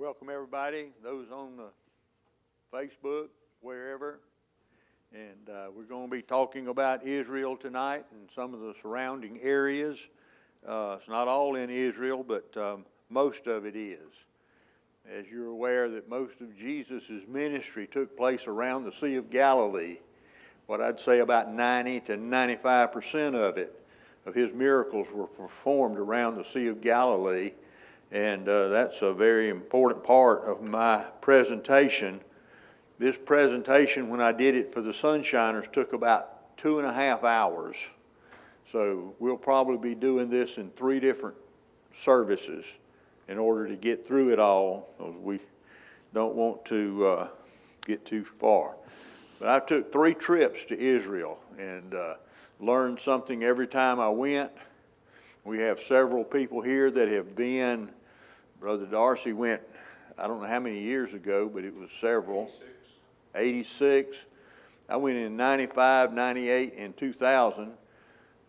Welcome everybody, those on the Facebook, wherever. And we're going to be talking about Israel tonight and some of the surrounding areas. It's not all in Israel, but most of it is. As you're aware that most of Jesus' ministry took place around the Sea of Galilee. What I'd say about 90 to 95% of his miracles were performed around the Sea of Galilee. And that's a very important part of my presentation. This presentation, when I did it for the Sunshiners, took about 2.5 hours. So we'll probably be doing this in 3 different services in order to get through it all. We don't want to get too far. But I took 3 trips to Israel and learned something every time I went. We have several people here that have been. Brother Darcy went, I don't know how many years ago, but it was several. 86. I went in 95, 98, and 2000.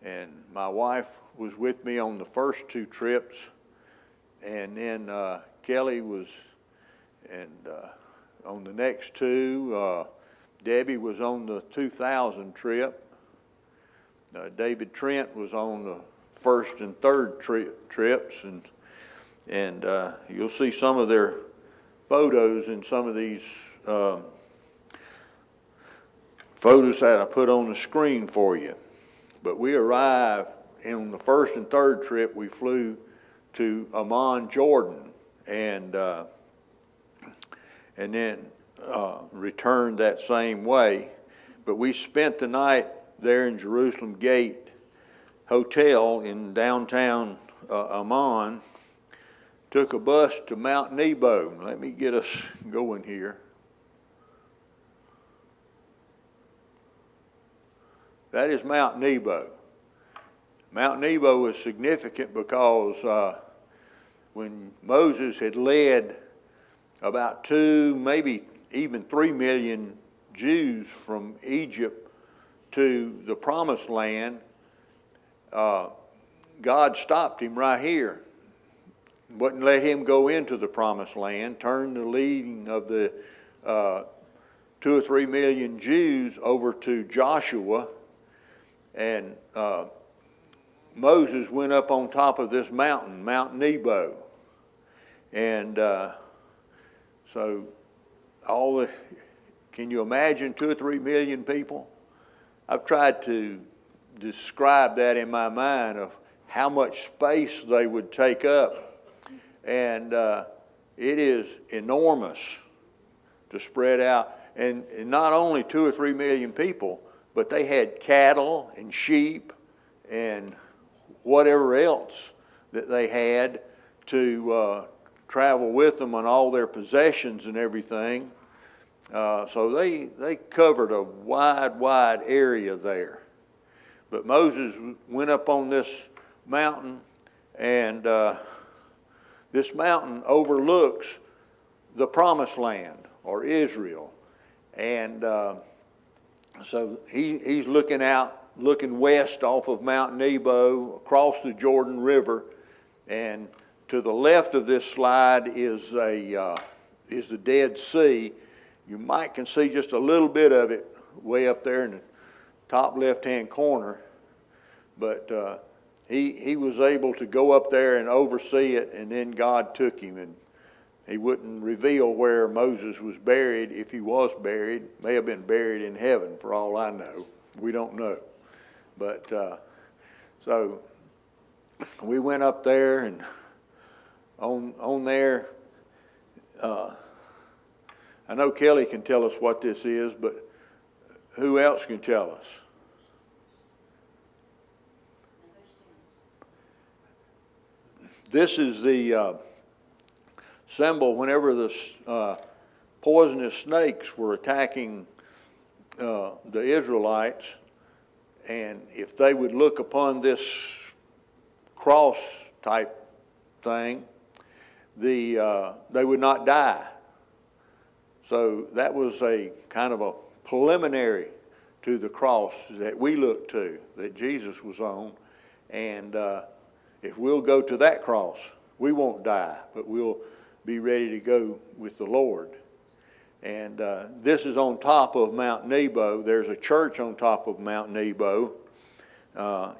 And my wife was with me on the first 2 trips. And then Kelly was on the next 2. Debbie was on the 2000 trip. David Trent was on the first and third trips. And you'll see some of their photos in some of these photos that I put on the screen for you. But we arrived, on the first and third trip, we flew to Amman, Jordan, and then returned that same way. But we spent the night there in Jerusalem Gate Hotel in downtown Amman. Took a bus to Mount Nebo. Let me get us going here. That is Mount Nebo. Mount Nebo is significant because when Moses had led about 2, maybe even 3 million Jews from Egypt to the Promised Land, God stopped him right here. Wouldn't let him go into the Promised Land, turned the leading of the 2 or 3 million Jews over to Joshua, and Moses went up on top of this mountain, Mount Nebo, and so can you imagine 2 or 3 million people? I've tried to describe that in my mind of how much space they would take up. And it is enormous to spread out. And not only 2 or 3 million people, but they had cattle and sheep and whatever else that they had to travel with them on all their possessions and everything. So they covered a wide area there. But Moses went up on this mountain, and this mountain overlooks the Promised Land, or Israel. And so he's looking west off of Mount Nebo, across the Jordan River. And to the left of this slide is the Dead Sea. You can see just a little bit of it way up there in the top left-hand corner. But He was able to go up there and oversee it, and then God took him, and he wouldn't reveal where Moses was buried. If he was buried, may have been buried in heaven for all I know. We don't know. But so we went up there, and on there, I know Kelly can tell us what this is, but who else can tell us? This is the symbol whenever the poisonous snakes were attacking the Israelites, and if they would look upon this cross type thing, they would not die. So that was a kind of a preliminary to the cross that we look to, that Jesus was on, and if we'll go to that cross, we won't die, but we'll be ready to go with the Lord. And this is on top of Mount Nebo. There's a church on top of Mount Nebo.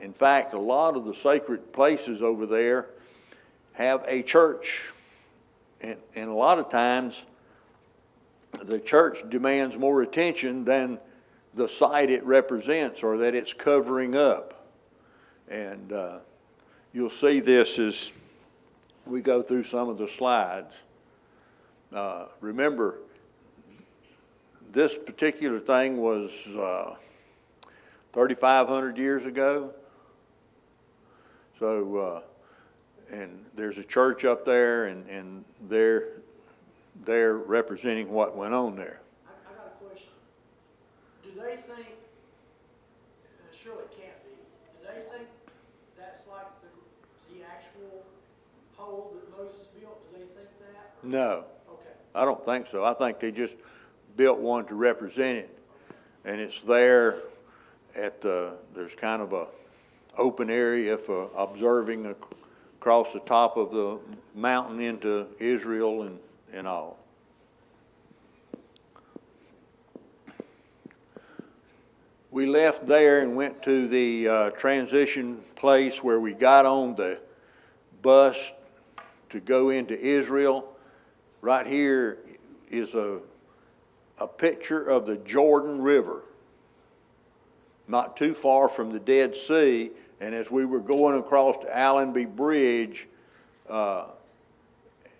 In fact, a lot of the sacred places over there have a church. And a lot of times, the church demands more attention than the site it represents or that it's covering up. And you'll see this as we go through some of the slides. Remember, this particular thing was 3,500 years ago. So, and there's a church up there, and they're representing what went on there. I got a question. Do they think, surely it can't be, do they think that's like the actual hole that Moses built? Do they think that? No. Okay. I don't think so. I think they just built one to represent it. And it's there at there's kind of a open area for observing across the top of the mountain into Israel and all. We left there and went to the transition place where we got on the bus to go into Israel. Right here is a picture of the Jordan River, not too far from the Dead Sea. And as we were going across the Allenby Bridge,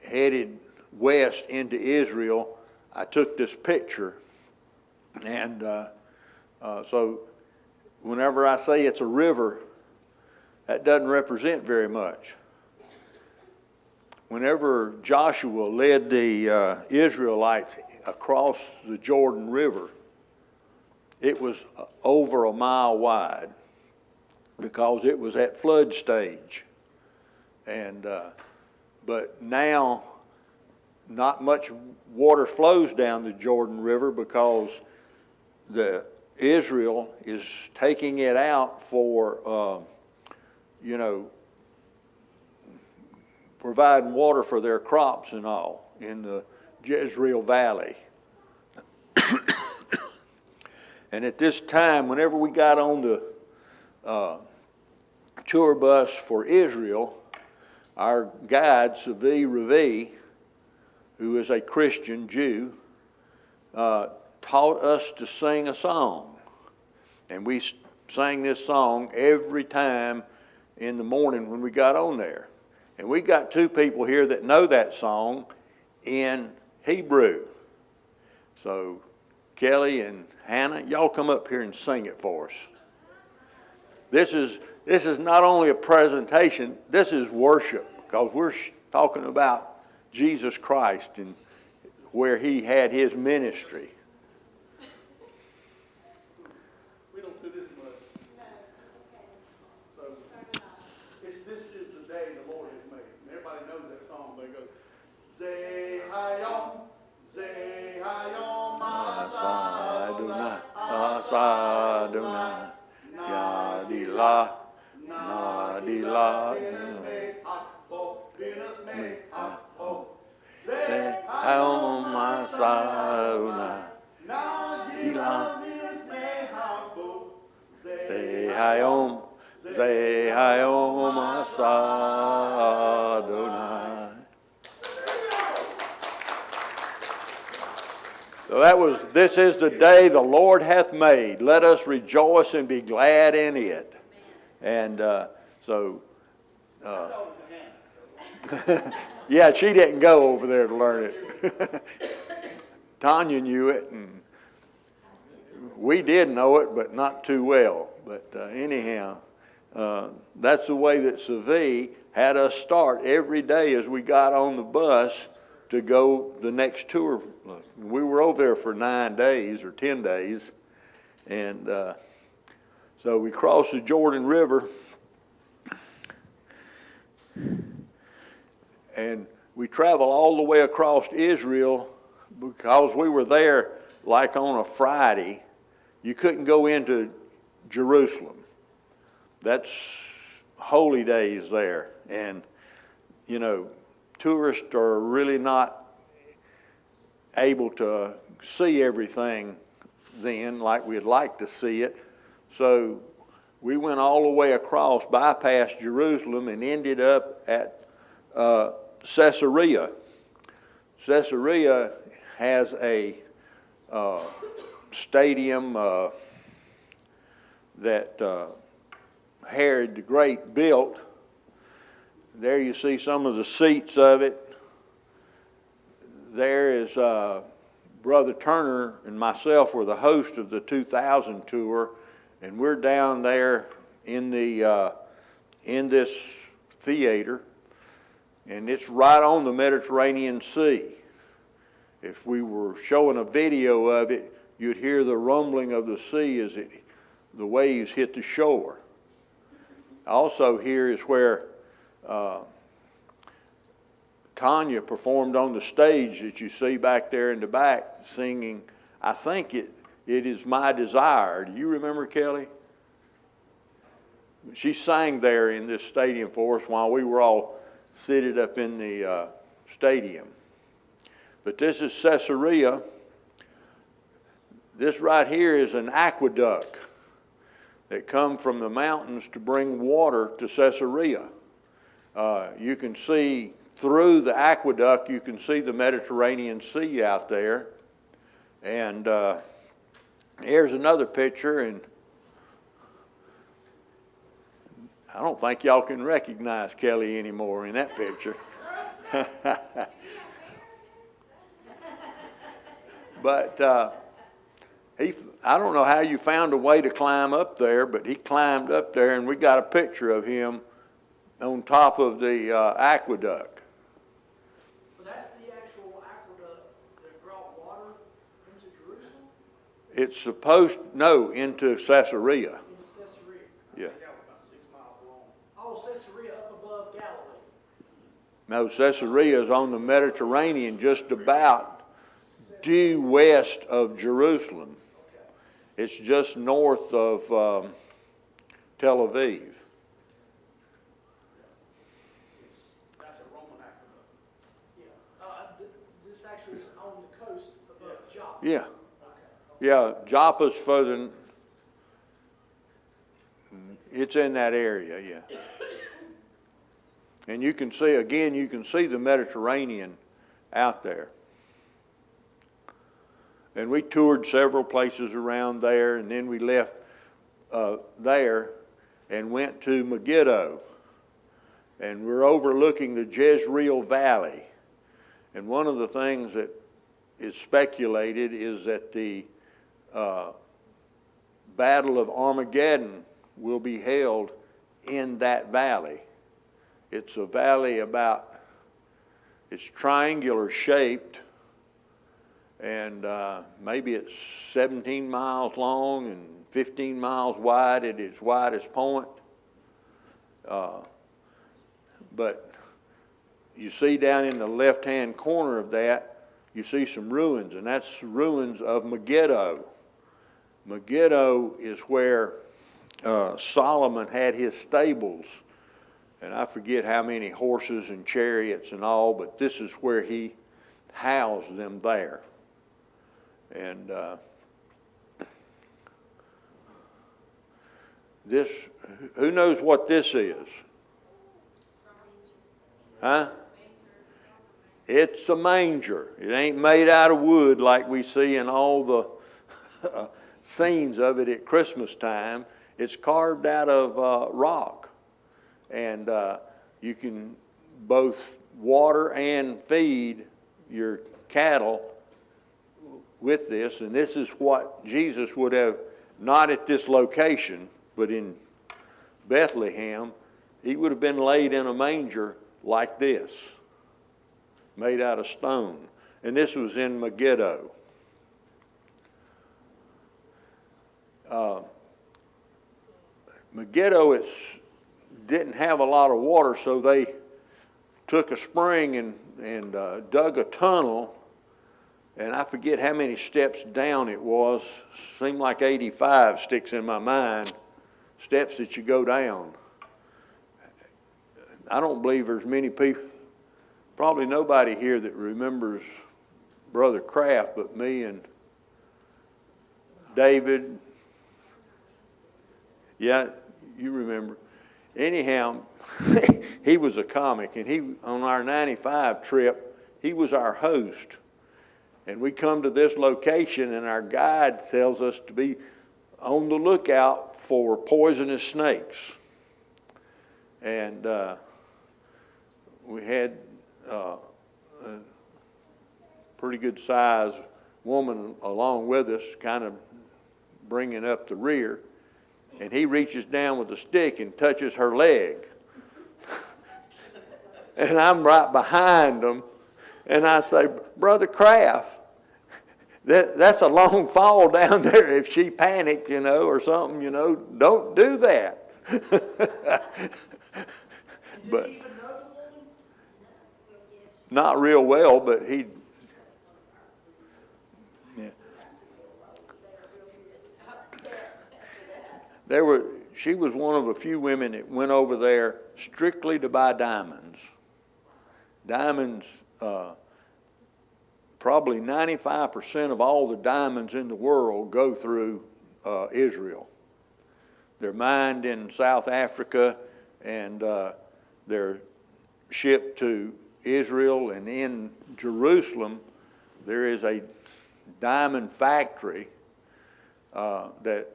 headed west into Israel, I took this picture. And so whenever I say it's a river, that doesn't represent very much. Whenever Joshua led the Israelites across the Jordan River, it was over a mile wide because it was at flood stage. And but now not much water flows down the Jordan River because Israel is taking it out for providing water for their crops and all in the Jezreel Valley. And at this time, whenever we got on the tour bus for Israel, our guide, Savi Ravi, who is a Christian Jew, taught us to sing a song. And we sang this song every time in the morning when we got on there. And we got two people here that know that song in Hebrew. So Kelly and Hannah, y'all come up here and sing it for us. This is not only a presentation, this is worship, because we're talking about Jesus Christ and where he had his ministry. We don't do this much. So this is the day the Lord has made. And everybody knows that song, but it goes, Zehayom, Zehayom, Adonai, Adonai, Yadilah, Nadilah, Zehayom, Adonai, Nadilah, Zehayom, Zehayom, Adonai. So this is the day the Lord hath made. Let us rejoice and be glad in it. And yeah, she didn't go over there to learn it. Tanya knew it, and we did know it, but not too well. But anyhow, that's the way that Savi had us start every day as we got on the bus to go the next tour. We were over there for 9 days or 10 days. And so we crossed the Jordan River. And we traveled all the way across Israel because we were there like on a Friday. You couldn't go into Jerusalem. That's holy days there. And, tourists are really not able to see everything then like we'd like to see it. So we went all the way across, bypassed Jerusalem, and ended up at Caesarea. Caesarea has a stadium that Herod the Great built. There you see some of the seats of it. There is Brother Turner and myself were the host of the 2000 tour, and we're down there in the in this theater, and it's right on the Mediterranean Sea. If we were showing a video of it, you'd hear the rumbling of the sea as the waves hit the shore. Also here is where Tanya performed on the stage that you see back there in the back singing, I think it is my desire. Do you remember, Kelly? She sang there in this stadium for us while we were all seated up in the stadium. But this is Caesarea. This right here is an aqueduct that come from the mountains to bring water to Caesarea. You can see through the aqueduct, you can see the Mediterranean Sea out there. And here's another picture, and I don't think y'all can recognize Kelly anymore in that picture. But I don't know how you found a way to climb up there, but he climbed up there, and we got a picture of him on top of the aqueduct. So that's the actual aqueduct that brought water into Jerusalem? It's supposed, no, into Caesarea. Into Caesarea. Yeah. That was about 6 miles long. Oh, Caesarea up above Galilee. No, Caesarea is on the Mediterranean, just about due west of Jerusalem. It's just north of Tel Aviv. That's a Roman aqueduct. Yeah. This actually is on the coast above Joppa. Yeah. Okay. Yeah, Joppa's further than, it's in that area, yeah. And you can see, again, you can see the Mediterranean out there. And we toured several places around there, and then we left there and went to Megiddo. And we're overlooking the Jezreel Valley. And one of the things that is speculated is that the Battle of Armageddon will be held in that valley. It's a valley it's triangular shaped, and maybe it's 17 miles long and 15 miles wide at its widest point. But you see down in the left-hand corner of that, you see some ruins, and that's ruins of Megiddo. Megiddo is where Solomon had his stables, and I forget how many horses and chariots and all, but this is where he housed them there. And this, who knows what this is? Huh? It's a manger. It ain't made out of wood like we see in all the scenes of it at Christmas time. It's carved out of rock. And you can both water and feed your cattle with this. And this is what Jesus would have, not at this location, but in Bethlehem, he would have been laid in a manger like this, made out of stone. And this was in Megiddo. Megiddo, didn't have a lot of water, so they took a spring and dug a tunnel, and I forget how many steps down it was. Seemed like 85 sticks in my mind, steps that you go down. I don't believe there's many people, probably nobody here that remembers Brother Kraft but me and David. Yeah, you remember. Anyhow, he was a comic, and he, on our 95 trip, he was our host. And we come to this location, and our guide tells us to be on the lookout for poisonous snakes. And we had a pretty good sized woman along with us, kind of bringing up the rear. And he reaches down with a stick and touches her leg. And I'm right behind him. And I say, Brother Kraft, that's a long fall down there. If she panicked, or something, don't do that. But Did he even know the woman? not real well, but he. Yeah. She was one of a few women that went over there strictly to buy diamonds. Diamonds, probably 95% of all the diamonds in the world go through Israel. They're mined in South Africa, and they're shipped to Israel. And in Jerusalem, there is a diamond factory that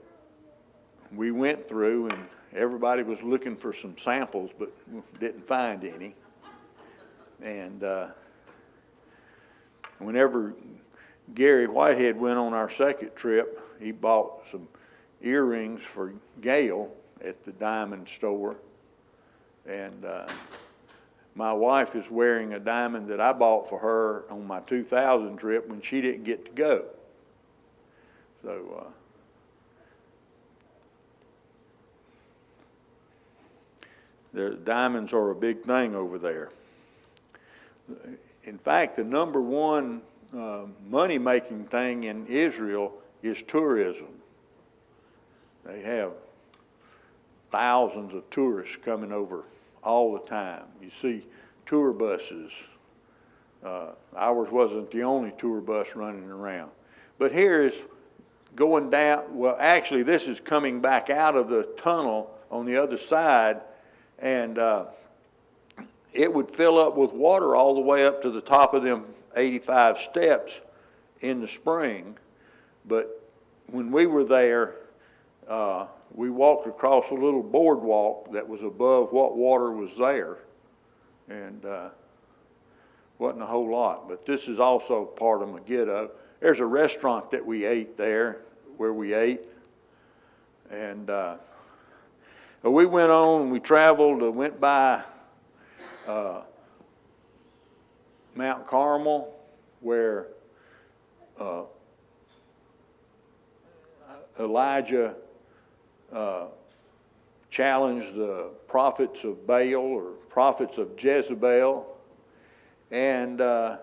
we went through, and everybody was looking for some samples, but didn't find any. And whenever Gary Whitehead went on our second trip, he bought some earrings for Gail at the diamond store. And my wife is wearing a diamond that I bought for her on my 2000 trip when she didn't get to go. So the diamonds are a big thing over there. In fact, the number one money-making thing in Israel is tourism. They have thousands of tourists coming over all the time. You see tour buses. Ours wasn't the only tour bus running around. But here is going down, well, actually this is coming back out of the tunnel on the other side, and it would fill up with water all the way up to the top of them 85 steps in the spring. But when we were there, we walked across a little boardwalk that was above what water was there, and wasn't a whole lot. But this is also part of Megiddo. There's a restaurant that we ate there, where we ate, and we went on and we traveled, went by Mount Carmel, where Elijah challenged the prophets of Baal or prophets of Jezebel. And, there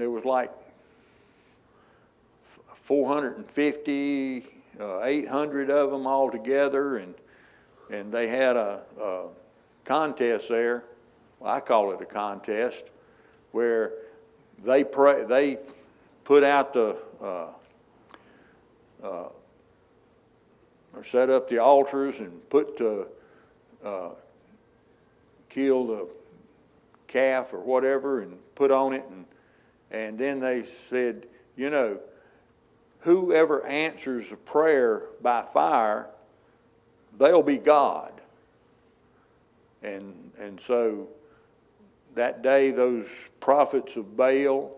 was like 450, 800 of them all together, and they had a contest there. Well, I call it a contest, where they put out or set up the altars and kill the calf or whatever and put on it, and then they said, whoever answers a prayer by fire, they'll be God. And so that day, those prophets of Baal,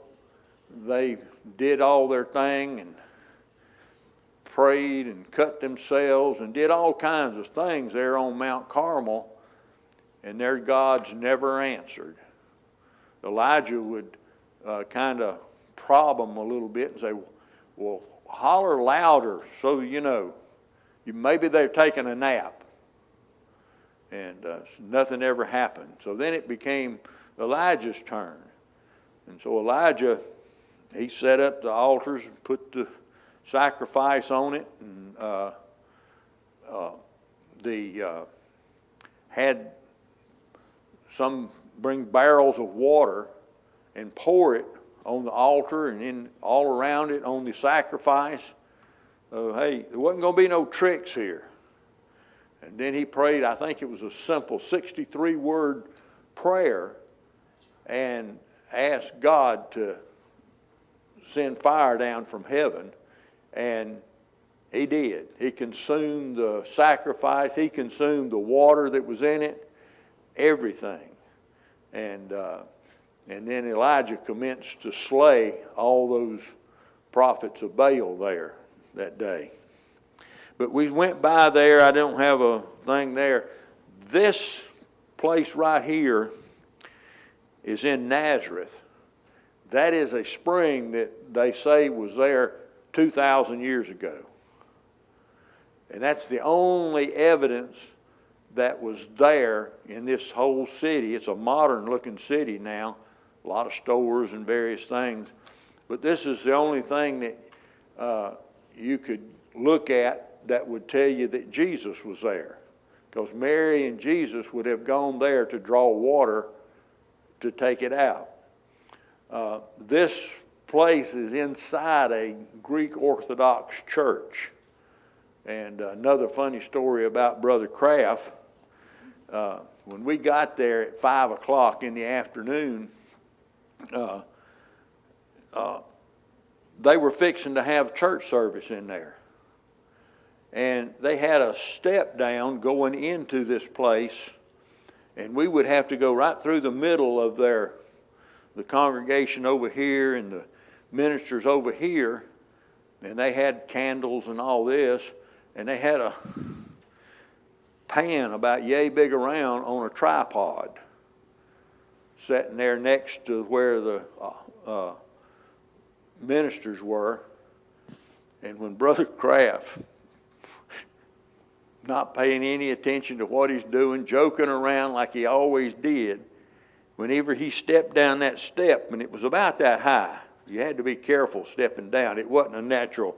they did all their thing and prayed and cut themselves and did all kinds of things there on Mount Carmel, and their gods never answered. Elijah would kind of prob them a little bit and say, well, holler louder so maybe they're taking a nap. And nothing ever happened. So then it became Elijah's turn. And so Elijah, he set up the altars and put the sacrifice on it, and had some bring barrels of water and pour it on the altar and then all around it on the sacrifice. Hey, there wasn't going to be no tricks here. And then he prayed, I think it was a simple 63-word prayer, and asked God to send fire down from heaven. And he did. He consumed the sacrifice. He consumed the water that was in it, everything. And then Elijah commenced to slay all those prophets of Baal there that day. But we went by there. I don't have a thing there. This place right here is in Nazareth. That is a spring that they say was there 2,000 years ago. And that's the only evidence that was there in this whole city. It's a modern looking city now, a lot of stores and various things. But this is the only thing that you could look at that would tell you that Jesus was there. Because Mary and Jesus would have gone there to draw water to take it out. This place is inside a Greek Orthodox church. And another funny story about Brother Kraft, when we got there at 5 o'clock in the afternoon, they were fixing to have church service in there. And they had a step down going into this place, and we would have to go right through the middle of the congregation over here and the ministers over here, and they had candles and all this, and they had a pan about yay big around on a tripod sitting there next to where the ministers were. And when Brother Kraft, not paying any attention to what he's doing, joking around like he always did, whenever he stepped down that step, and it was about that high, you had to be careful stepping down. It wasn't a natural,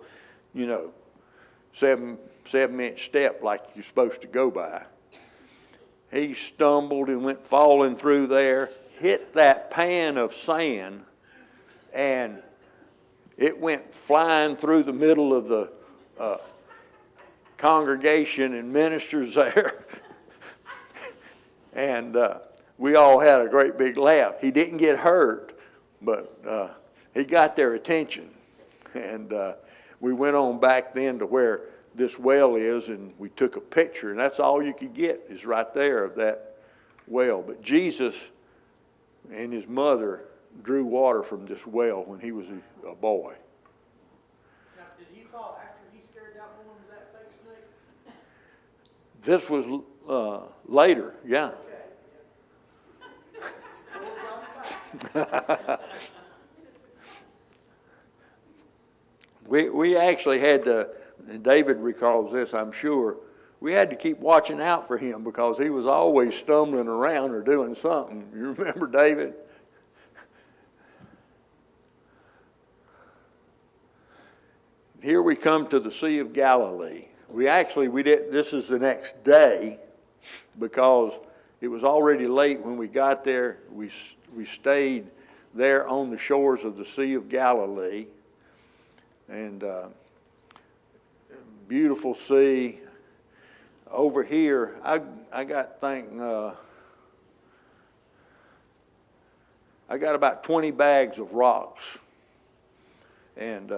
7-inch step like you're supposed to go by. He stumbled and went falling through there, hit that pan of sand, and it went flying through the middle of the congregation and ministers there. And we all had a great big laugh. He didn't get hurt, but he got their attention. And we went on back then to where this well is, and we took a picture, and that's all you could get is right there of that well. But Jesus and his mother drew water from this well when he was a boy. Now, did he fall after he scared that woman with that fake snake? This was later, yeah. Okay. We actually had to, and David recalls this, I'm sure, we had to keep watching out for him because he was always stumbling around or doing something. You remember David? Here we come to the Sea of Galilee. We did, this is the next day because it was already late when we got there. We stayed there on the shores of the Sea of Galilee. And beautiful sea. Over here, I got about 20 bags of rocks. And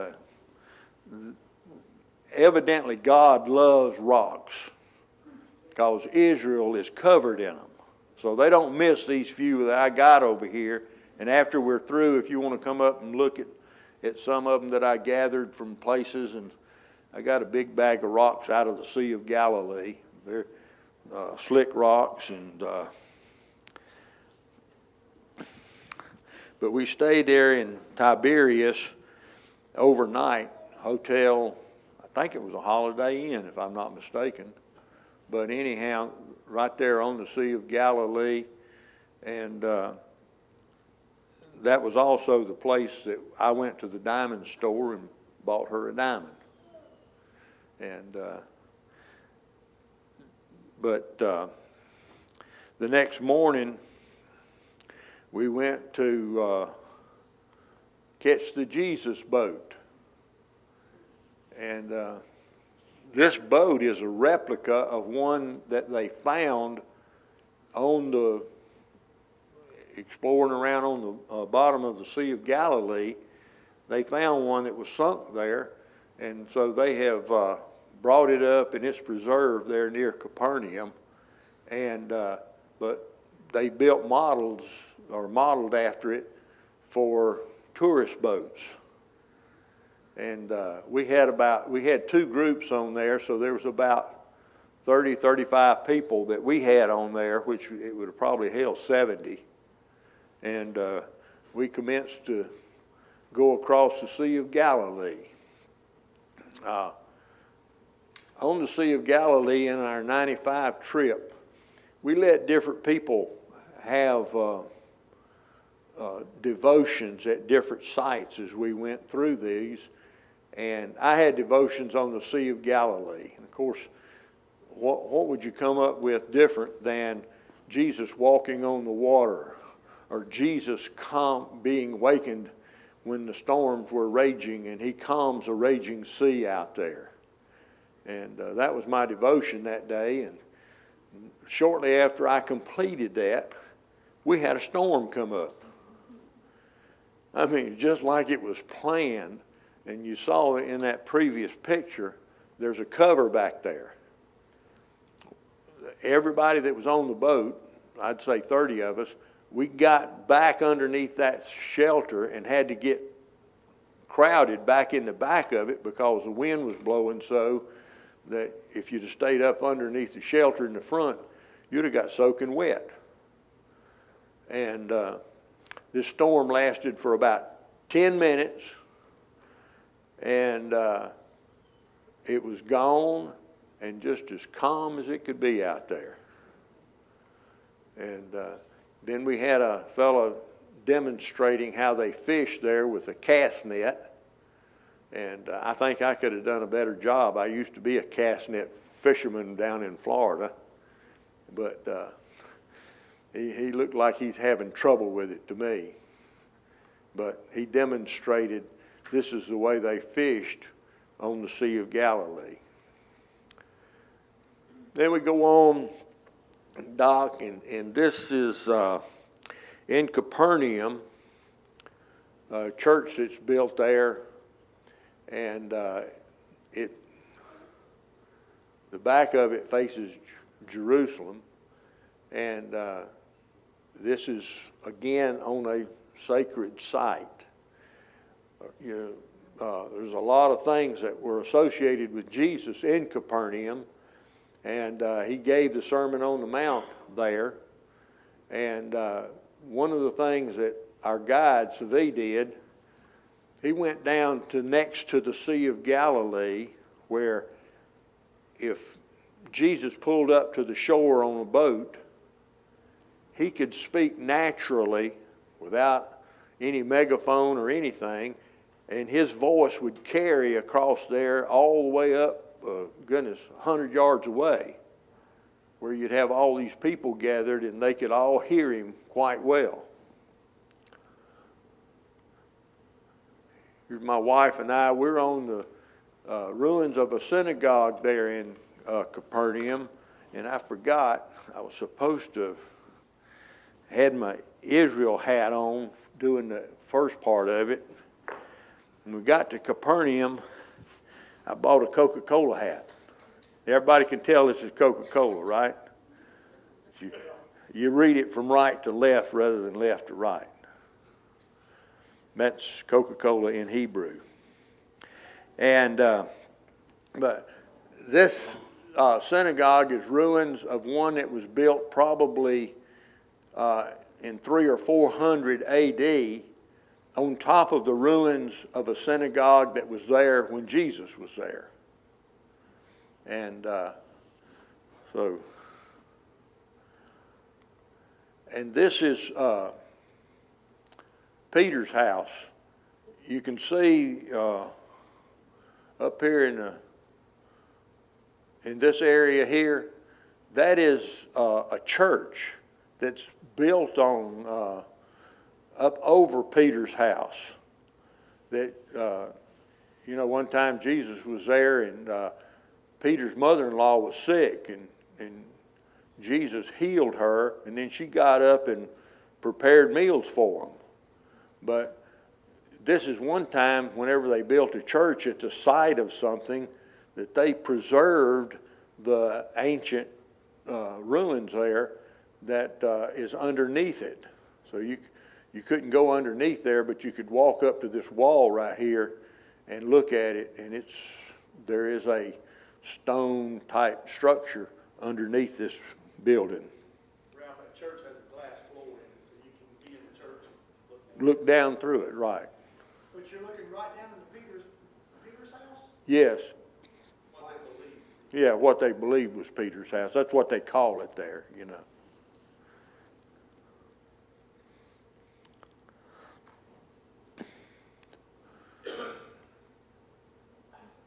evidently God loves rocks because Israel is covered in them. So they don't miss these few that I got over here. And after we're through, if you want to come up and look at some of them that I gathered from places, and I got a big bag of rocks out of the Sea of Galilee. They're slick rocks, and but we stayed there in Tiberias overnight, hotel. I think it was a Holiday Inn, if I'm not mistaken. But anyhow, right there on the Sea of Galilee, and that was also the place that I went to the diamond store and bought her a diamond. And but the next morning, we went to catch the Jesus boat. And this boat is a replica of one that they found on the, exploring around on the bottom of the Sea of Galilee. They found one that was sunk there, and so they have brought it up, and it's preserved there near Capernaum. And but they built models, or modeled after it, for tourist boats. And we had two groups on there, so there was about 30, 35 people that we had on there, which it would have probably held 70. And we commenced to go across the Sea of Galilee. On the Sea of Galilee in our 95 trip, we let different people have devotions at different sites as we went through these. And I had devotions on the Sea of Galilee. And of course, what would you come up with different than Jesus walking on the water, or Jesus being awakened when the storms were raging and he calms a raging sea out there. And that was my devotion that day. And shortly after I completed that, we had a storm come up. I mean, just like it was planned. And you saw in that previous picture, there's a cover back there. Everybody that was on the boat, I'd say 30 of us, we got back underneath that shelter and had to get crowded back in the back of it because the wind was blowing so that if you'd have stayed up underneath the shelter in the front, you'd have got soaking wet. And this storm lasted for about 10 minutes, and it was gone and just as calm as it could be out there. And then we had a fellow demonstrating how they fished there with a cast net. And I think I could have done a better job. I used to be a cast net fisherman down in Florida. But he looked like he's having trouble with it to me. But he demonstrated this is the way they fished on the Sea of Galilee. Then we go on, Doc, and this is in Capernaum, a church that's built there, and the back of it faces Jerusalem, and this is again on a sacred site. There's a lot of things that were associated with Jesus in Capernaum, and he gave the Sermon on the Mount there. And one of the things that our guide, Savi, did, he went down to next to the Sea of Galilee, where if Jesus pulled up to the shore on a boat, he could speak naturally without any megaphone or anything, and his voice would carry across there all the way up, 100 yards away, where you'd have all these people gathered and they could all hear him quite well. Here's my wife and I. We're on the ruins of a synagogue there in Capernaum, and I forgot I was supposed to have had my Israel hat on doing the first part of it. When we got to Capernaum, I bought a Coca-Cola hat. Everybody can tell this is Coca-Cola, right? You read it from right to left rather than left to right. That's Coca-Cola in Hebrew. And but this synagogue is ruins of one that was built probably in 300 or 400 A.D. on top of the ruins of a synagogue that was there when Jesus was there. And and this is Peter's house. You can see up here in this area here, that is a church that's built on up over Peter's house. That, one time Jesus was there, and Peter's mother-in-law was sick, and Jesus healed her, and then she got up and prepared meals for them. But this is one time whenever they built a church at the site of something that they preserved the ancient ruins there that is underneath it. So you couldn't go underneath there, but you could walk up to this wall right here and look at it, and there is a stone type structure underneath this building. Ralph, that church has a glass floor in it, so you can be in the church and Look down through it, right? But you're looking right down into Peter's house? Yes. what they believe. Yeah, what they believed was Peter's house. That's what they call it there,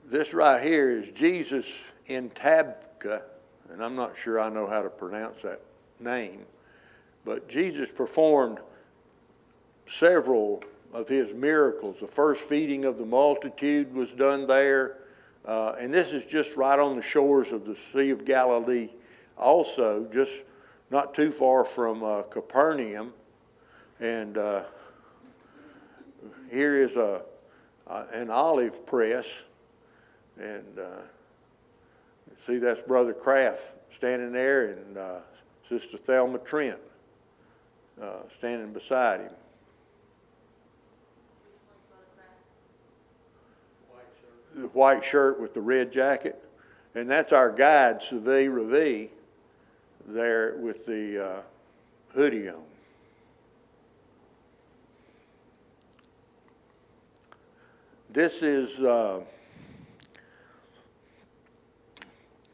This right here is Jesus in Tabka, and I'm not sure I know how to pronounce that name, but Jesus performed several of his miracles. The first feeding of the multitude was done there, and this is just right on the shores of the Sea of Galilee also, just not too far from Capernaum. And here is an olive press. And see, that's Brother Kraft standing there, and Sister Thelma Trent standing beside him. The white shirt with the red jacket. And that's our guide, Savi Ravi, there with the hoodie on. This is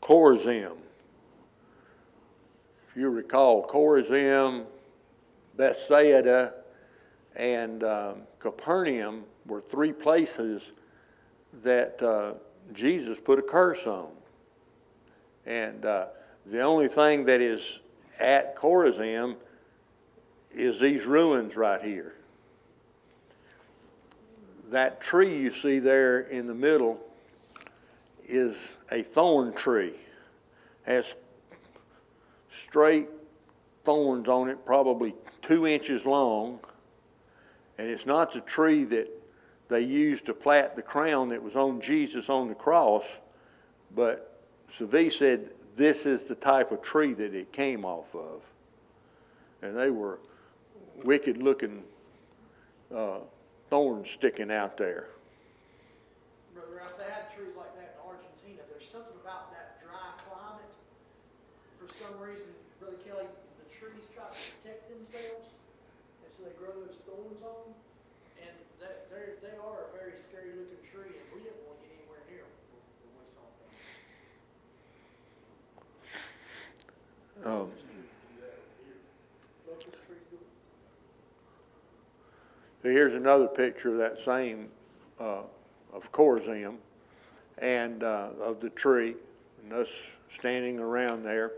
Chorazim. If you recall, Chorazim, Bethsaida, and Capernaum were three places that Jesus put a curse on. And the only thing that is at Chorazim is these ruins right here. That tree you see there in the middle is a thorn tree. Has straight thorns on it, probably 2 inches long. And it's not the tree that they used to plait the crown that was on Jesus on the cross, but Savi said this is the type of tree that it came off of. And they were wicked looking thorns sticking out there. Brother Ralph, they had trees like that in Argentina. There's something about that dry climate. For some reason, Brother Kelly, the trees try to protect themselves, and so they grow those thorns on them. And they are a very scary looking tree, and we didn't want to get anywhere near them when we saw them. Locust trees do it. So here's another picture of that same, of Chorazim, and of the tree, and us standing around there.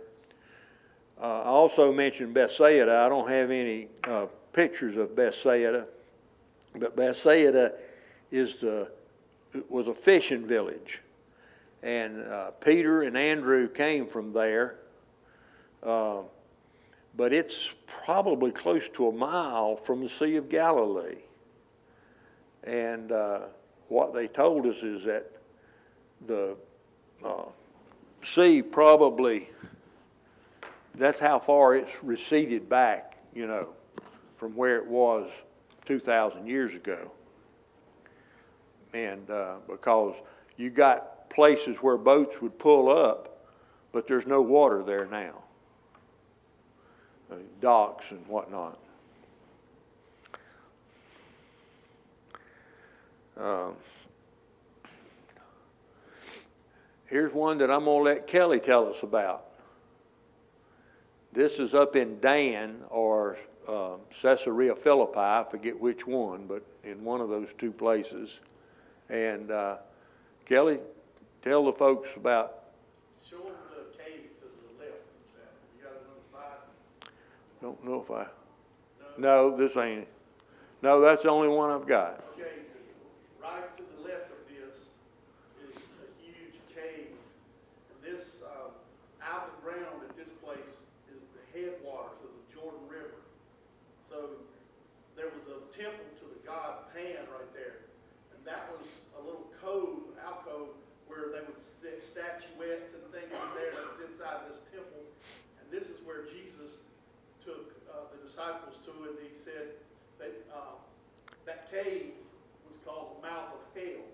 I also mentioned Bethsaida. I don't have any pictures of Bethsaida, but Bethsaida was a fishing village, and Peter and Andrew came from there. But it's probably close to a mile from the Sea of Galilee. And what they told us is that the sea probably, that's how far it's receded back, from where it was 2,000 years ago. And because you got places where boats would pull up, but there's no water there now. Docks and whatnot. Here's one that I'm going to let Kelly tell us about. This is up in Dan or Caesarea Philippi, I forget which one, but in one of those two places. And Kelly, tell the folks about. Show them the cave to the left. You got another slide? Don't know if I. No, this ain't. No, that's the only one I've got. Okay, right to the left of this is a huge cave. And this, out of the ground at this place is the headwaters of the Jordan River. So there was a temple to the god Pan right there. And that was a little cove, alcove, where they would stick statuettes and things in there that was inside this temple. And this is where Jesus took the disciples to, and he said that that cave was called the mouth of hell.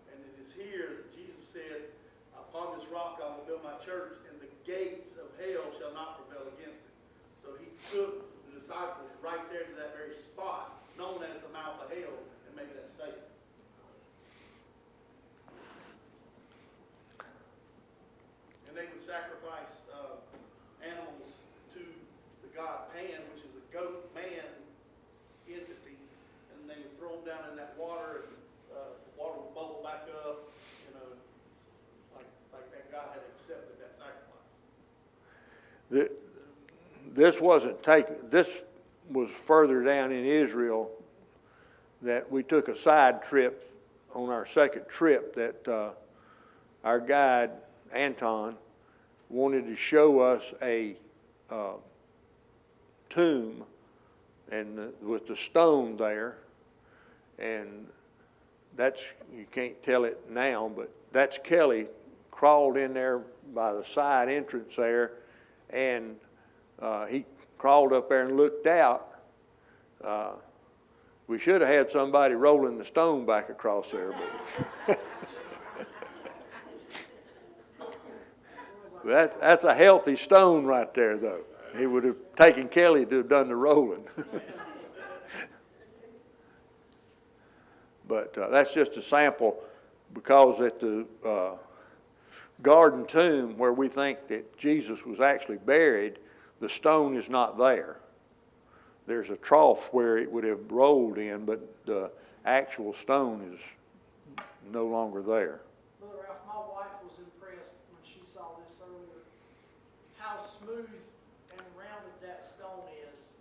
And it is here that Jesus said, upon this rock I will build my church, and the gates of hell shall not prevail against it. So he took the disciples right there to that very spot, known as the mouth of hell, and made that statement. And they would sacrifice animals to the god Pan, which is a goat man entity, and they would throw them down in that water, and the water would bubble back up, like that God had accepted that sacrifice. This wasn't taken, this was further down in Israel that we took a side trip on our second trip that our guide, Anton, wanted to show us a tomb and with the stone there, and that's, you can't tell it now, but that's Kelly crawled in there by the side entrance there, and he crawled up there and looked out. We should have had somebody rolling the stone back across there, but that's a healthy stone right there, though. He would have taken Kelly to have done the rolling. But that's just a sample, because at the garden tomb where we think that Jesus was actually buried, the stone is not there. There's a trough where it would have rolled in, but the actual stone is no longer there. Brother Ralph, my wife was impressed when she saw this earlier, how smooth and rounded that stone is,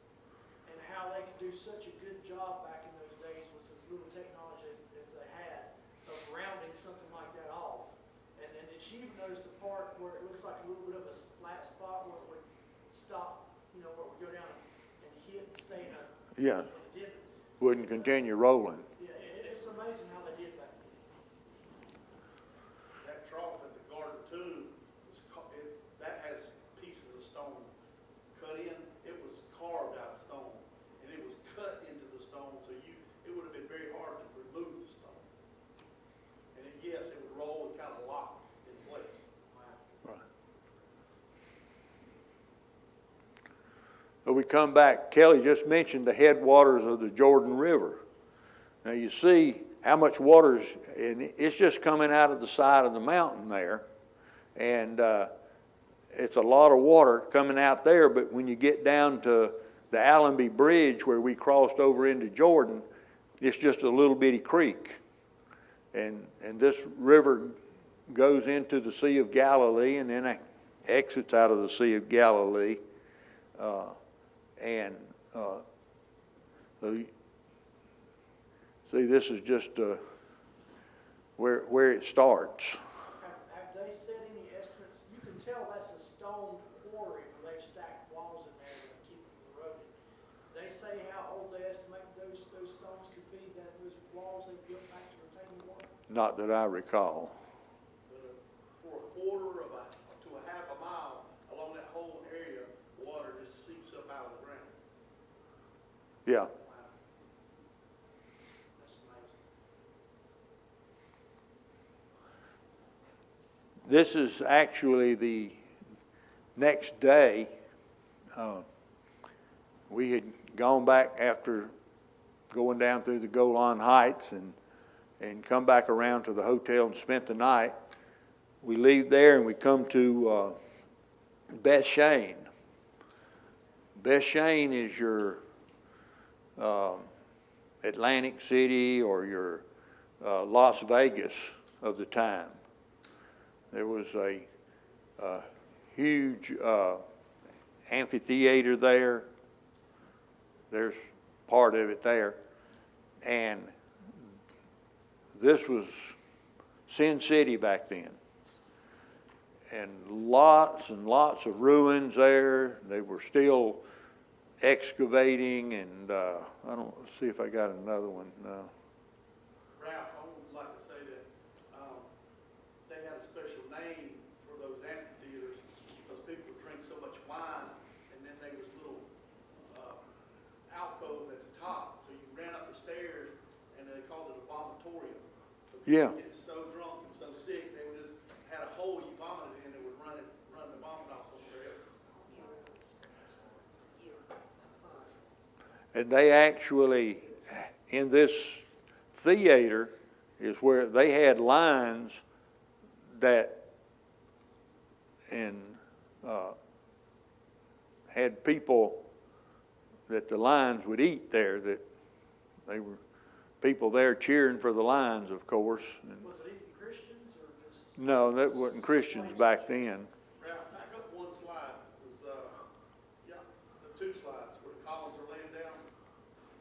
and how they could do such a good job back in those days with as little technology as they had of rounding something like that off. And she even noticed the part where it looks like a little bit of a flat spot where it would stop, where it would go down and hit and stay in a, Yeah, and it didn't. wouldn't continue rolling. Yeah, it's amazing how they did that. That trough at the garden tomb, that has pieces of stone cut in. It was carved out of stone, and it was cut into the stone, so it would have been very hard to remove the stone. And yes, it would roll and kind of lock in place. Right. But we come back, Kelly just mentioned the headwaters of the Jordan River. Now you see how much water's, and it's just coming out of the side of the mountain there. And it's a lot of water coming out there, but when you get down to the Allenby Bridge where we crossed over into Jordan, it's just a little bitty creek. And this river goes into the Sea of Galilee and then exits out of the Sea of Galilee. So see, this is just where it starts. Have they set any estimates? You can tell that's a stone quarry where they've stacked walls in there to keep it from eroding. They say how old they estimate those stones could be, that those walls they built back to retaining water? Not that I recall. For a quarter to a half a mile along that whole area, water just seeps up out of the ground. Yeah. That's amazing. This is actually the next day. We had gone back after going down through the Golan Heights and come back around to the hotel and spent the night. We leave there and we come to Beth Shane. Beth Shane is your Atlantic City or your Las Vegas of the time. There was a huge amphitheater there. There's part of it there. And this was Sin City back then. And lots of ruins there. They were still excavating, and I don't see if I got another one. Ralph, I would like to say that they had a special name for those amphitheaters because people would drink so much wine, and then there was little alcove at the top, so you ran up the stairs, and they called it a vomitorium. So Yeah. people get so drunk and so sick, they would just had a hole you vomited in, and would run the vomit off somewhere else. And they actually, in this theater, is where they had lines that, and had people that the lines would eat there, that they were people there cheering for the lines, of course. And Was it even Christians or just? no, that wasn't Christians back then. Ralph, back up one slide, was, yeah, the two slides where the columns are laying down.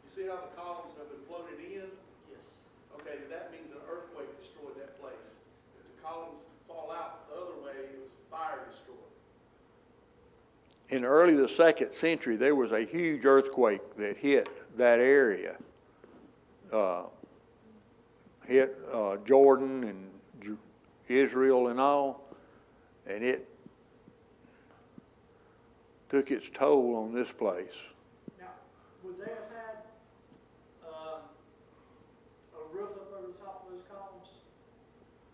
You see how the columns have been floated in? Yes. Okay, that means an earthquake destroyed that place. If the columns fall out the other way, it was fire destroyed. In early the 2nd century, there was a huge earthquake that hit that area. Hit Jordan and Israel and all, and it took its toll on this place. Now, would they have had a roof up over the top of those columns?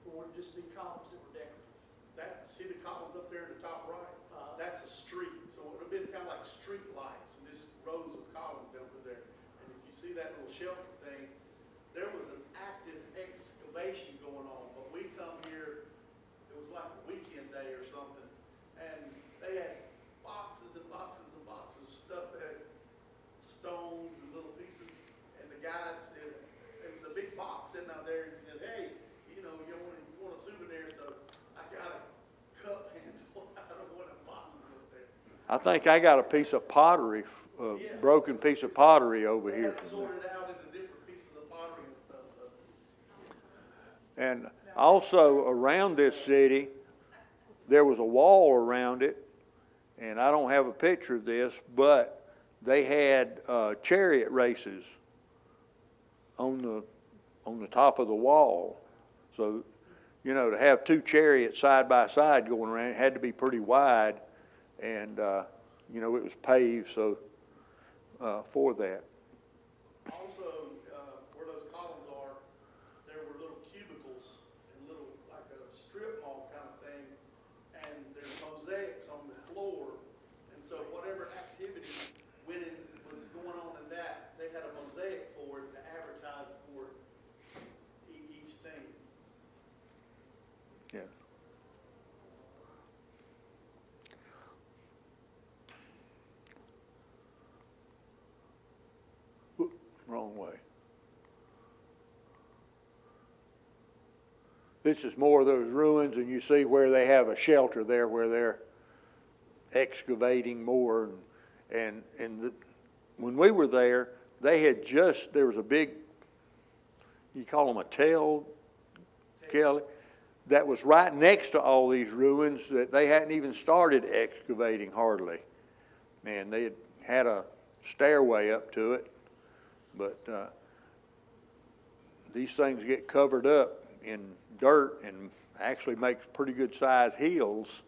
Or would it just be columns that were decorative? See the columns up there in the top right? That's a street, so it would have been kind of like street lights, and this rows of columns over there. And if you see that little shelter thing, there was an active excavation going on, but we come here, it was like a weekend day or something, and they had boxes and boxes and boxes of stuff that stones and little pieces, and the guy said, there was a big box sitting out there, and he said, hey, you know, you want a souvenir, so I got a cup handle out of one of the boxes up there. I think I got a piece of pottery, a broken piece of pottery over They here. had sorted out into different pieces of pottery and stuff, so. And also around this city, there was a wall around it, and I don't have a picture of this, but they had chariot races on the top of the wall. So, you know, to have two chariots side by side going around, it had to be pretty wide, and you know, it was paved so for that. Also, where those columns are, there were little cubicles and little, like a strip mall kind of thing, and there's mosaics on the floor, and so whatever activity was going on in that, they had a mosaic for it to advertise for each thing. Yeah. Whoop, wrong way. This is more of those ruins, and you see where they have a shelter there where they're excavating more. And when we were there, they had there was a big, you call them a tail, Kelly, that was right next to all these ruins that they hadn't even started excavating hardly. And they had a stairway up to it, but these things get covered up in dirt and actually makes pretty good sized hills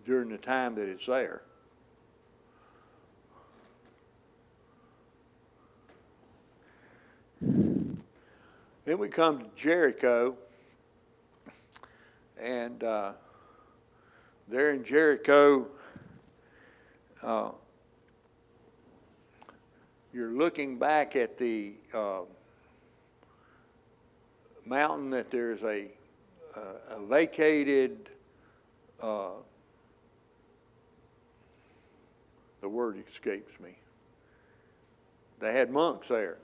during the time that it's there. Then we come to Jericho, and there in Jericho, you're looking back at the mountain that there's a vacated, the word escapes me. They had monks there.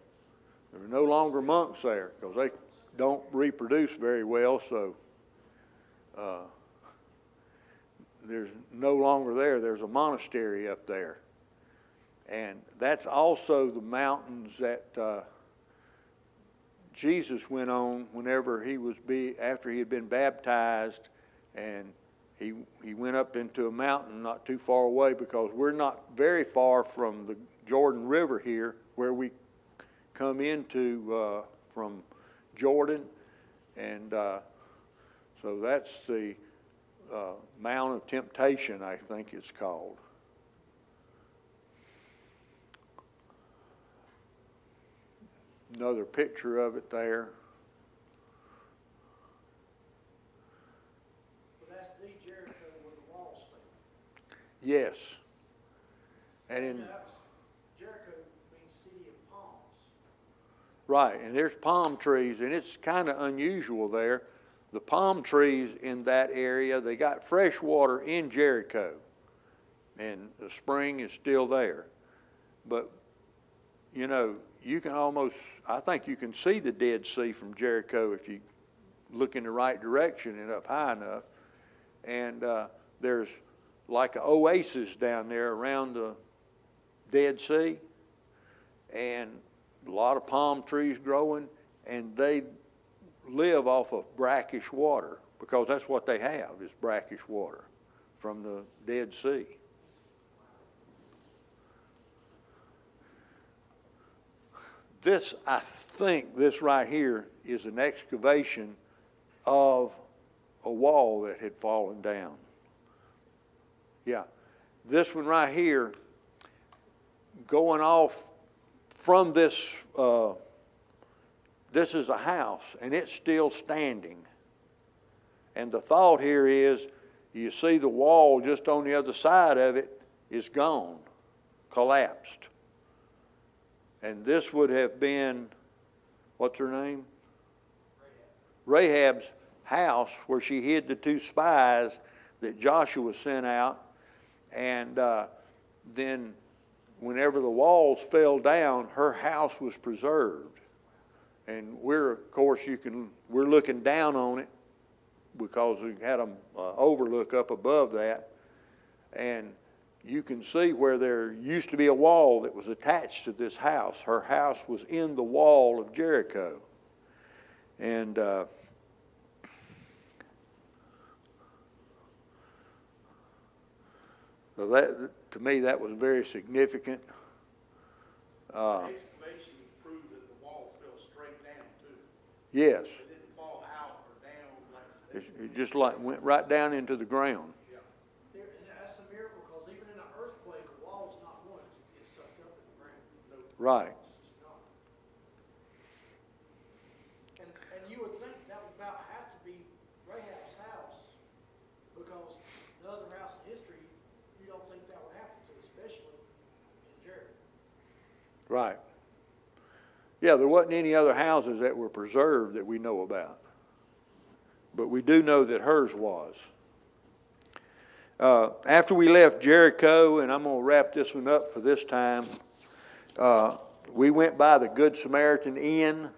There are no longer monks there because they don't reproduce very well, so there's no longer there. There's a monastery up there. And that's also the mountains that Jesus went on whenever after he had been baptized, and he went up into a mountain not too far away, because we're not very far from the Jordan River here, where we come into from Jordan, and so that's the Mount of Temptation, I think it's called. Another picture of it there. So that's the Jericho where the walls stand. Yes. And in Jericho means city of palms. right, and there's palm trees, and it's kind of unusual there. The palm trees in that area, they got fresh water in Jericho, and the spring is still there. But, you know, you can almost, I think you can see the Dead Sea from Jericho if you look in the right direction and up high enough. And there's like an oasis down there around the Dead Sea, and a lot of palm trees growing, and they live off of brackish water, because that's what they have, is brackish water from the Dead Sea. This, I think, this right here is an excavation of a wall that had fallen down. Yeah, this one right here, going off from this, this is a house, and it's still standing. And the thought here is, you see the wall just on the other side of it is gone, collapsed. And this would have been, what's her name? Rahab's house, where she hid the 2 spies that Joshua sent out. And then whenever the walls fell down, her house was preserved. And we're, of course, we're looking down on it, because we had an overlook up above that. And you can see where there used to be a wall that was attached to this house. Her house was in the wall of Jericho. And so that, to me, that was very significant. The excavation proved that the walls fell straight down, too. Yes. They didn't fall out or down like It just like went right down into the ground. And that's a miracle, because even in an earthquake, a wall's not going to get sucked up in the ground. No, Right. it's just not. And you would think that would about have to be Rahab's house, because the other house in history, you don't think that would happen to, especially in Jericho. Right. Yeah, there wasn't any other houses that were preserved that we know about. But we do know that hers was. After we left Jericho, and I'm going to wrap this one up for this time, we went by the Good Samaritan Inn.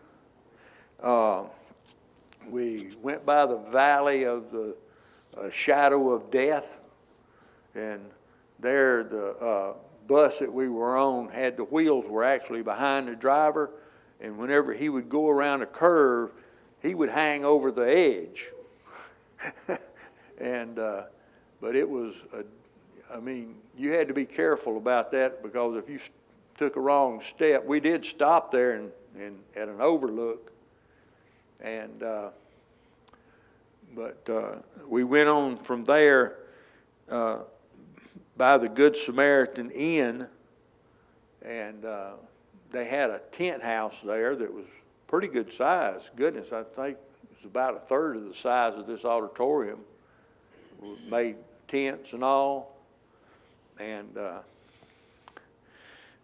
We went by the valley of the shadow of death. And there, the bus that we were on had the wheels were actually behind the driver. And whenever he would go around a curve, he would hang over the edge. And but it was, I mean, you had to be careful about that, because if you took a wrong step, we did stop there and at an overlook. And but we went on from there by the Good Samaritan Inn, and they had a tent house there that was pretty good size. Goodness, I think it was about a third of the size of this auditorium. We made tents and all. And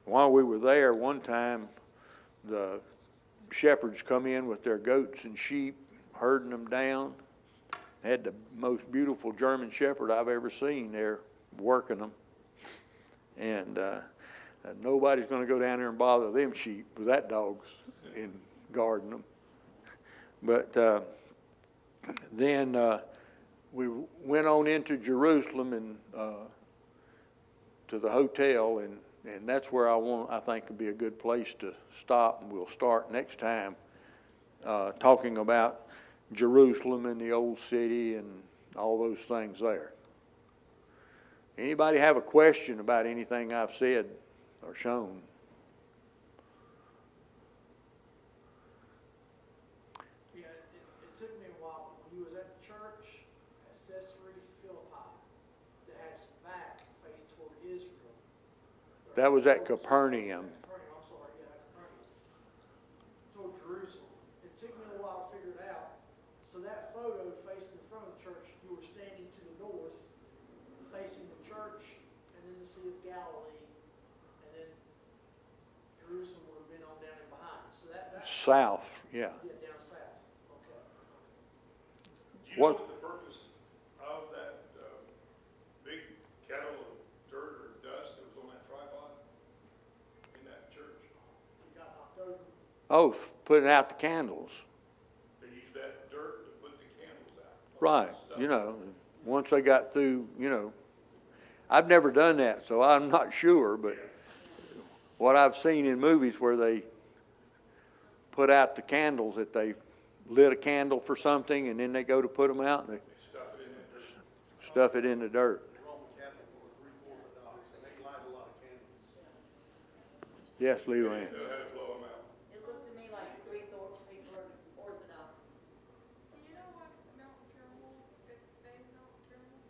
while we were there, one time the shepherds come in with their goats and sheep, herding them down. Had the most beautiful German shepherd I've ever seen there working them. And nobody's going to go down there and bother them sheep with that dog's in guarding them. But then we went on into Jerusalem and to the hotel, and And that's where I think would be a good place to stop, and we'll start next time, talking about Jerusalem and the old city and all those things there. Anybody have a question about anything I've said or shown? Yeah, it took me a while, when you was at the church at Caesarea Philippi, that had its back faced toward Israel. That was at Capernaum. Capernaum, I'm sorry, yeah, Capernaum. Toward Jerusalem. It took me a while to figure it out. So that photo facing the front of the church, you were standing to the north, facing the church, and then the Sea of Galilee, and then Jerusalem would have been on down in behind. So that's South, yeah. yeah, down south. Okay. Do you know What- what the purpose of that big kettle of dirt or dust that was on that tripod in that church? You got knocked over. Oh, putting out the candles. They used that dirt to put the candles out. Right, Stuff. you know, once they got through, you know, I've never done that, so I'm not sure, but what I've seen in movies where they put out the candles, that they lit a candle for something and then they go to put them out and they Stuff it in that dirt. stuff it in the dirt. Roman Catholic or Greek Orthodox, and they light a lot of candles. Yes, Lou Ann. They know how to blow them out. It looked to me like a Greek Orthodox. Do you know what Mount Carmel is named Mount Carmel?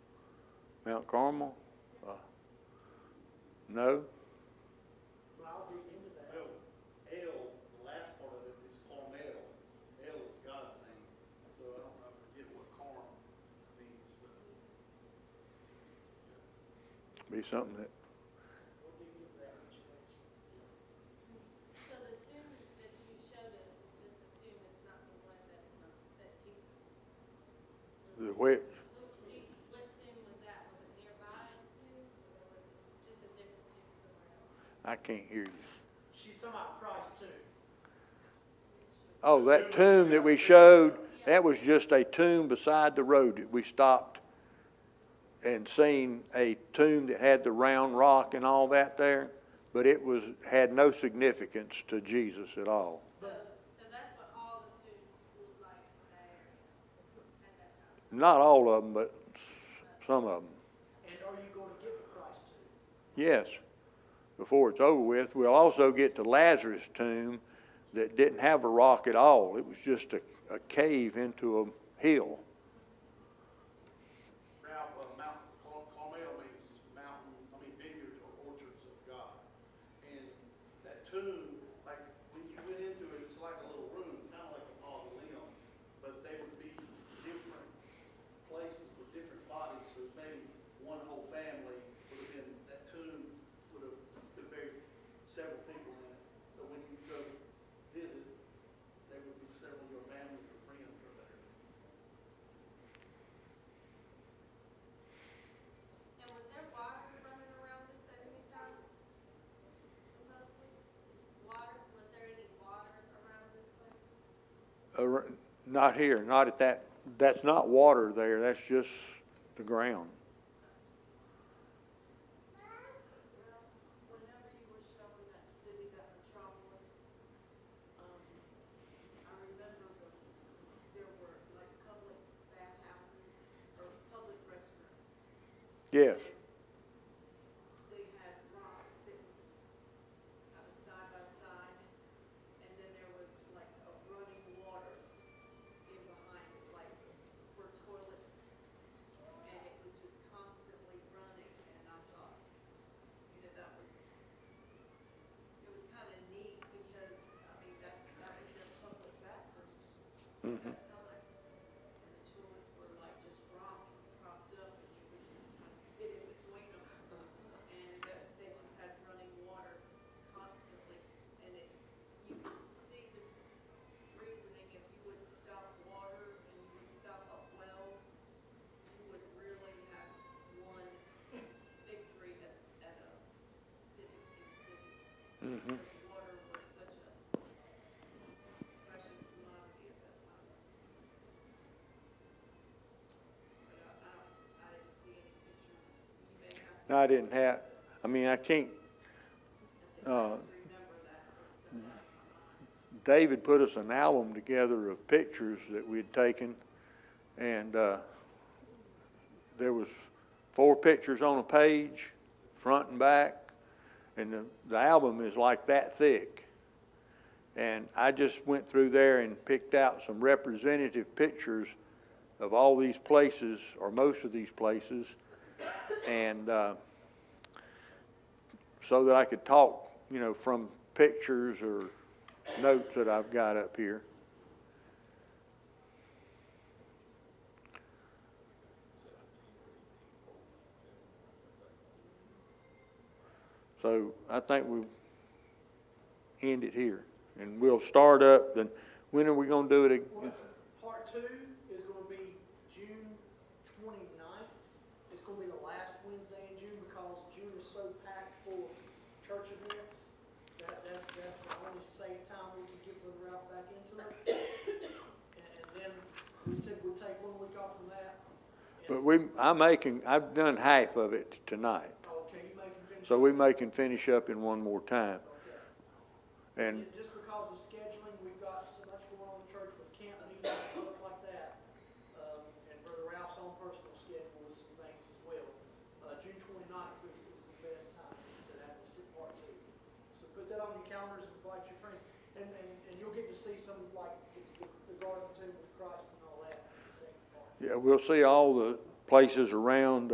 Mount Carmel? No? Well, I'll dig into that. Well, El, the last part of it is Carmel. El is God's name, so I don't know, I forget what Carm means, but Be something that, We'll dig into that each next one. So the tomb that you showed us is just a tomb, it's not the one that Jesus. the which, What tomb was that? Was it nearby his tombs, or was it just a different tomb somewhere else? I can't hear you. She's talking about Christ too. Oh, that tomb that we showed, that was just a tomb beside the road that we stopped and seen a tomb that had the round rock and all that there, but it had no significance to Jesus at all. So that's what all the tombs look like in that area at that time. Not all of them, but some of them. And are you going to get to Christ too? Yes. Before it's over with, we'll also get to Lazarus' tomb that didn't have a rock at all. It was just a cave into a hill. Ralph, Mount Carmel means vineyards or orchards of God. And that tomb, like, when you went into it, it's like a little room, kind of like a mausoleum, but they would be different places for different bodies, so maybe one whole family would have been, that tomb could have buried several people in it. So when you go visit, there would be several of your family or friends are there. And was there water running around this at any time? Supposedly? Water, was there any water around this place? Not here, not at that. That's not water there. That's just the ground. Whenever you were showing that city, that metropolis, I remember there were like public bathhouses or public restrooms. Yes. They had rocks sitting kind of side by side, and then there was like a running water in behind it, like for toilets. And it was just constantly running, and I thought, that was, it was kind of neat because, I mean, that was their public bathrooms at that time. And the toilets were like just rocks propped up, and you would just kind of sit in between them. And they just had running water constantly, and you could see the reasoning. If you would stop water and you would stop up wells, you would really have won victory at a city, in the city. Because water was such a precious commodity at that time. But I didn't see any pictures. You may have. No, I didn't have, I mean, I can't remember that, it's stuck out in my mind. David put us an album together of pictures that we had taken, and there was 4 pictures on a page, front and back, and the album is like that thick. And I just went through there and picked out some representative pictures of all these places, or most of these places, and so that I could talk, from pictures or notes that I've got up here. So I think we'll end it here, and we'll start up. Then when are we going to do it again? Well, part 2 is going to be June 29th. It's going to be the last Wednesday in June because June is so packed full of church events. That's the only safe time we can get the route back into it. And then we said we'd take 1 week off from that. But I've done half of it tonight, Okay, you may can finish. so we may can finish up in one more time. Okay. And Just because of scheduling, we've got so much going on in the church with camp meetings and stuff like that. And Brother Ralph's own personal schedule with some things as well. June 29th is the best time to have the part 2. So put that on your calendars and invite your friends. And you'll get to see some like the garden tomb with Christ and all that in the second part. yeah, we'll see all the places around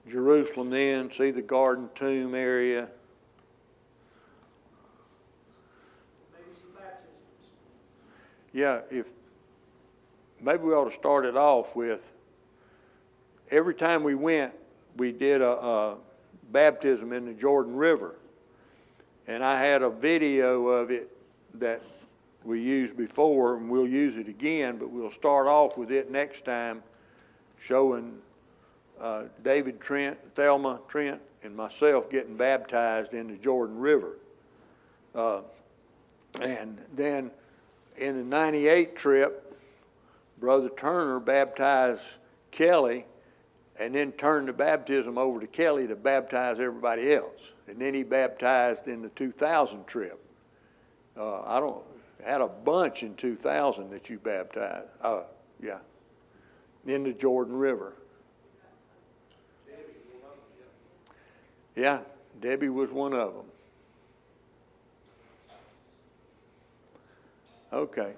Jerusalem then, see the garden tomb area. Maybe some baptisms. Yeah, maybe we ought to start it off with, every time we went, we did a baptism in the Jordan River. And I had a video of it that we used before, and we'll use it again, but we'll start off with it next time, showing David Trent, Thelma Trent, and myself getting baptized in the Jordan River. And then in the 98 trip, Brother Turner baptized Kelly and then turned the baptism over to Kelly to baptize everybody else. And then he baptized in the 2000 trip. Had a bunch in 2000 that you baptized. Yeah, in the Jordan River. Yeah, Debbie was one of them. Okay.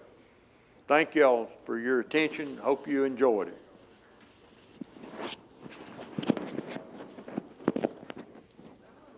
Thank y'all for your attention. Hope you enjoyed it.